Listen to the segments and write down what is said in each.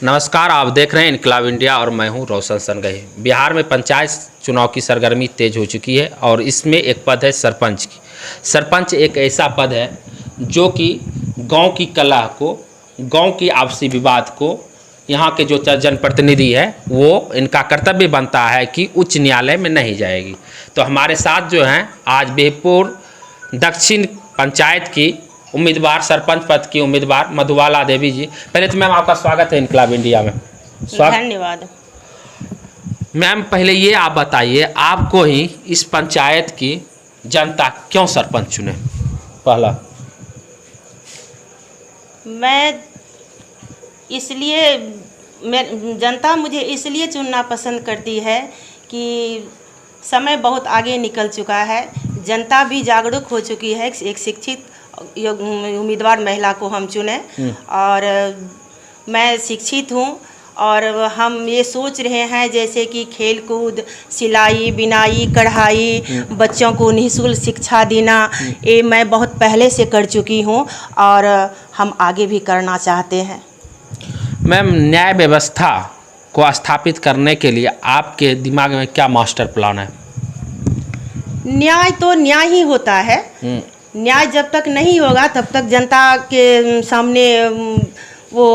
नमस्कार, आप देख रहे हैं इनकलाब इंडिया और मैं हूं रोशन सनगही। बिहार में पंचायत चुनाव की सरगर्मी तेज हो चुकी है और इसमें एक पद है सरपंच की। सरपंच एक ऐसा पद है जो कि गांव की कलह को, गांव की आपसी विवाद को, यहाँ के जो जनप्रतिनिधि है वो इनका कर्तव्य बनता है कि उच्च न्यायालय में नहीं जाएगी। तो हमारे साथ जो हैं आज बेहपुर दक्षिण पंचायत की उम्मीदवार, सरपंच पद की उम्मीदवार मधुबाला देवी जी। पहले तो मैम आपका स्वागत है इनकलाब इंडिया में। धन्यवाद। मैम पहले ये आप बताइए, आपको ही इस पंचायत की जनता क्यों सरपंच चुने? पहला जनता मुझे इसलिए चुनना पसंद करती है कि समय बहुत आगे निकल चुका है, जनता भी जागरूक हो चुकी है। एक शिक्षित उम्मीदवार महिला को हम चुने और मैं शिक्षित हूँ और हम ये सोच रहे हैं जैसे कि खेल कूद, सिलाई, बिनाई, कढ़ाई, बच्चों को निःशुल्क शिक्षा देना, ये मैं बहुत पहले से कर चुकी हूँ और हम आगे भी करना चाहते हैं। मैम, न्याय व्यवस्था को स्थापित करने के लिए आपके दिमाग में क्या मास्टर प्लान है? न्याय तो न्याय ही होता है। न्याय जब तक नहीं होगा तब तक जनता के सामने वो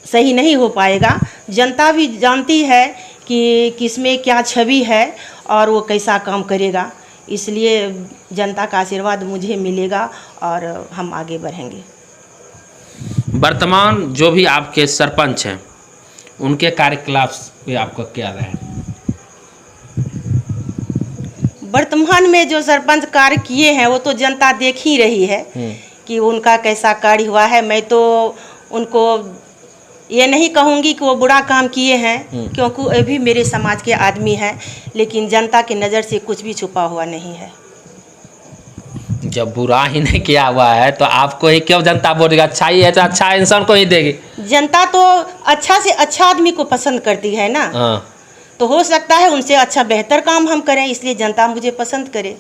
सही नहीं हो पाएगा। जनता भी जानती है कि किसमें क्या छवि है और वो कैसा काम करेगा, इसलिए जनता का आशीर्वाद मुझे मिलेगा और हम आगे बढ़ेंगे। वर्तमान जो भी आपके सरपंच हैं उनके कार्यकलाप पे आपका क्या राय है? वर्तमान में जो सरपंच कार्य किए हैं वो तो जनता देख ही रही है कि उनका कैसा कार्य हुआ है। मैं तो उनको ये नहीं कहूँगी कि वो बुरा काम किए हैं, क्योंकि वो भी मेरे समाज के आदमी हैं, लेकिन जनता की नज़र से कुछ भी छुपा हुआ नहीं है। जब बुरा ही नहीं किया हुआ है तो आपको ही क्यों जनता बोलेगी? अच्छा ही है तो अच्छा इंसान को ही देगी। जनता तो अच्छा से अच्छा आदमी को पसंद करती है ना। तो हो सकता है उनसे अच्छा बेहतर काम हम करें, इसलिए जनता मुझे पसंद करे।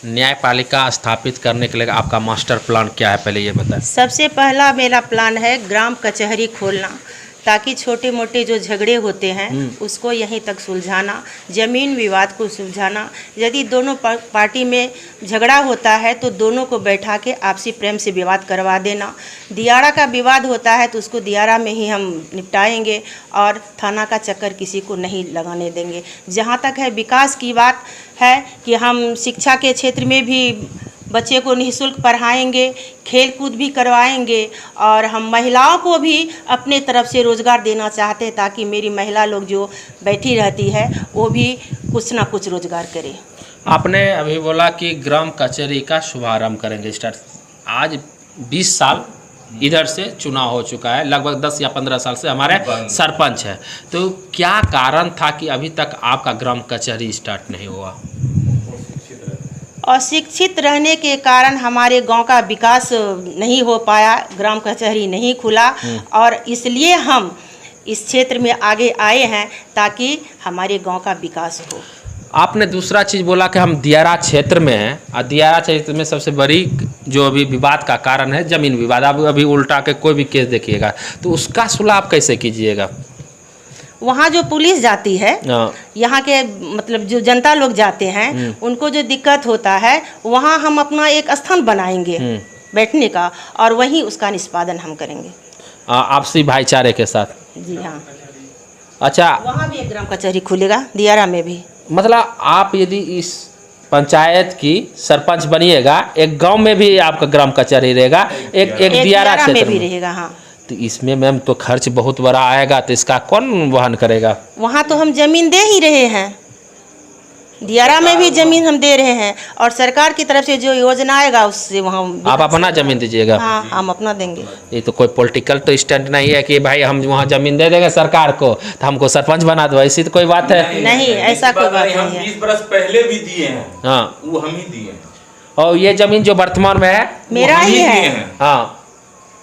न्यायपालिका स्थापित करने के लिए आपका मास्टर प्लान क्या है, पहले ये बताएं। सबसे पहला मेरा प्लान है ग्राम कचहरी खोलना, ताकि छोटे मोटे जो झगड़े होते हैं उसको यहीं तक सुलझाना, ज़मीन विवाद को सुलझाना। यदि दोनों पार्टी में झगड़ा होता है तो दोनों को बैठा के आपसी प्रेम से विवाद करवा देना। दियारा का विवाद होता है तो उसको दियारा में ही हम निपटाएंगे और थाना का चक्कर किसी को नहीं लगाने देंगे। जहाँ तक है विकास की बात है कि हम शिक्षा के क्षेत्र में भी बच्चे को निःशुल्क पढ़ाएंगे, खेल कूद भी करवाएंगे और हम महिलाओं को भी अपने तरफ से रोज़गार देना चाहते हैं, ताकि मेरी महिला लोग जो बैठी रहती है वो भी कुछ ना कुछ रोज़गार करे। आपने अभी बोला कि ग्राम कचहरी का शुभारंभ करेंगे स्टार्ट। आज 20 साल इधर से चुनाव हो चुका है, लगभग 10 या 15 साल से हमारे सरपंच है, तो क्या कारण था कि अभी तक आपका ग्राम कचहरी स्टार्ट नहीं हुआ? अशिक्षित रहने के कारण हमारे गांव का विकास नहीं हो पाया, ग्राम कचहरी नहीं खुला और इसलिए हम इस क्षेत्र में आगे आए हैं ताकि हमारे गांव का विकास हो। आपने दूसरा चीज़ बोला कि हम दियारा क्षेत्र में हैं और दियारा क्षेत्र में सबसे बड़ी जो अभी विवाद का कारण है ज़मीन विवाद। आप अभी उल्टा के कोई भी केस देखिएगा तो उसका सुलह आप कैसे कीजिएगा? वहाँ जो पुलिस जाती है, यहाँ के मतलब जो जनता लोग जाते हैं उनको जो दिक्कत होता है, वहाँ हम अपना एक स्थान बनाएंगे बैठने का और वहीं उसका निष्पादन हम करेंगे आपसी भाईचारे के साथ। जी हाँ। अच्छा, वहाँ भी एक ग्राम कचहरी खुलेगा, दियारा में भी। मतलब आप यदि इस पंचायत की सरपंच बनिएगा, एक गांव में भी आपका ग्राम कचहरी रहेगा, एक दियारा क्षेत्र में भी रहेगा। हाँ, तो इसमें मैम तो खर्च बहुत बड़ा आएगा, तो इसका कौन वहन करेगा? वहाँ तो हम जमीन दे ही रहे हैं, दियारा में भी जमीन हम दे रहे हैं और सरकार की तरफ से जो योजना आएगा उससे वहाँ आप अपना जमीन दीजिएगा? हाँ, हम अपना देंगे। ये तो कोई पॉलिटिकल तो स्टैंड नहीं है कि भाई हम वहाँ जमीन दे देंगे सरकार को तो हमको सरपंच बना दो, ऐसी तो कोई बात है नहीं, ऐसा कोई बात नहीं है। 20 बरस पहले भी दिए हैं। हाँ, वो हम ही दिए हैं। और ये जमीन जो वर्तमान में है मेरा ही है। हाँ,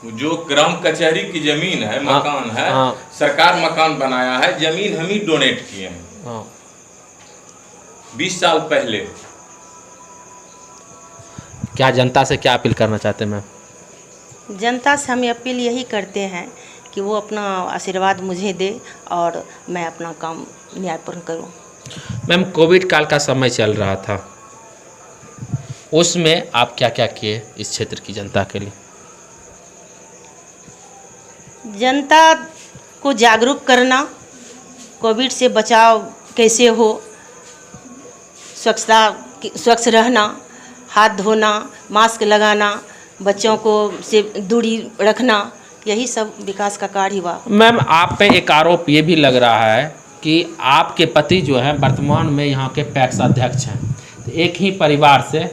जो ग्राम कचहरी की जमीन है, मकान है, सरकार मकान बनाया है, जमीन हम ही डोनेट किए हैं 20 साल पहले। क्या जनता से क्या अपील करना चाहते हैं मैम? जनता से हम अपील यही करते हैं कि वो अपना आशीर्वाद मुझे दे और मैं अपना काम न्यायपूर्ण करूं। मैम, कोविड काल का समय चल रहा था, उसमें आप क्या क्या किए इस क्षेत्र की जनता के लिए? जनता को जागरूक करना, कोविड से बचाव कैसे हो, स्वच्छ रहना, हाथ धोना, मास्क लगाना, बच्चों को से दूरी रखना, यही सब विकास का कार्य हुआ। मैम, आप पे एक आरोप ये भी लग रहा है कि आपके पति जो हैं वर्तमान में यहाँ के पैक्स अध्यक्ष हैं, तो एक ही परिवार से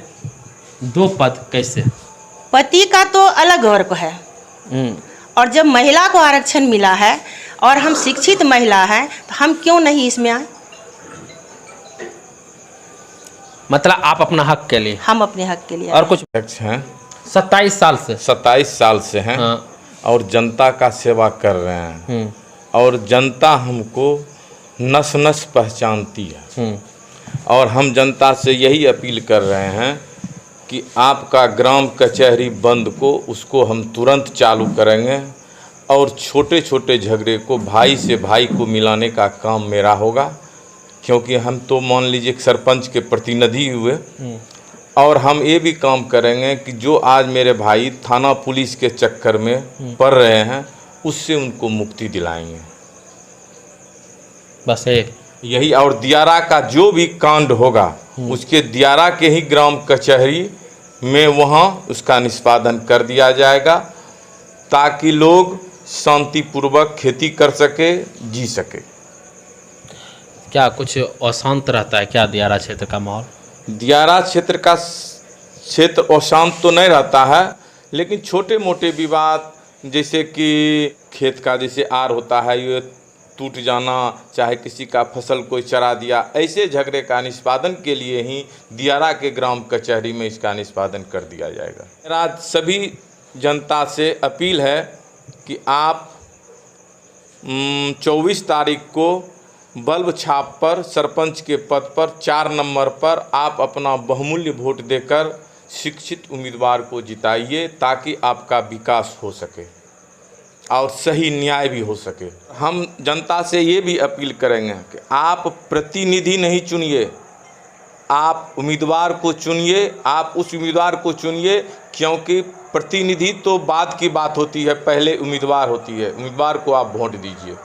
2 पद कैसे? पति का तो अलग वर्ग है, और जब महिला को आरक्षण मिला है और हम शिक्षित महिला हैं तो हम क्यों नहीं इसमें आए? मतलब आप अपना हक के लिए? हम अपने हक के लिए। और कुछ? अध्यक्ष हैं 27 साल से। 27 साल से हैं। हाँ। और जनता का सेवा कर रहे हैं और जनता हमको नस नस पहचानती है। और हम जनता से यही अपील कर रहे हैं कि आपका ग्राम कचहरी बंद को उसको हम तुरंत चालू करेंगे और छोटे छोटे झगड़े को भाई से भाई को मिलाने का काम मेरा होगा, क्योंकि हम तो मान लीजिए सरपंच के प्रतिनिधि हुए। और हम ये भी काम करेंगे कि जो आज मेरे भाई थाना पुलिस के चक्कर में पड़ रहे हैं उससे उनको मुक्ति दिलाएंगे, बस यही। और दियारा का जो भी कांड होगा उसके दियारा के ही ग्राम कचहरी में वहाँ उसका निष्पादन कर दिया जाएगा, ताकि लोग शांतिपूर्वक खेती कर सके, जी सके। क्या कुछ अशांत रहता है क्या दियारा क्षेत्र का माहौल? दियारा क्षेत्र का क्षेत्र अशांत तो नहीं रहता है, लेकिन छोटे मोटे विवाद जैसे कि खेत का जैसे आर होता है, ये टूट जाना, चाहे किसी का फसल कोई चरा दिया, ऐसे झगड़े का निष्पादन के लिए ही दियारा के ग्राम कचहरी में इसका निष्पादन कर दिया जाएगा। मेरा सभी जनता से अपील है कि आप 24 तारीख को बल्ब छाप पर सरपंच के पद पर 4 नंबर पर आप अपना बहुमूल्य वोट देकर शिक्षित उम्मीदवार को जिताइए, ताकि आपका विकास हो सके और सही न्याय भी हो सके। हम जनता से ये भी अपील करेंगे कि आप प्रतिनिधि नहीं चुनिए, आप उम्मीदवार को चुनिए। आप उस उम्मीदवार को चुनिए, क्योंकि प्रतिनिधि तो बाद की बात होती है, पहले उम्मीदवार होती है। उम्मीदवार को आप वोट दीजिए।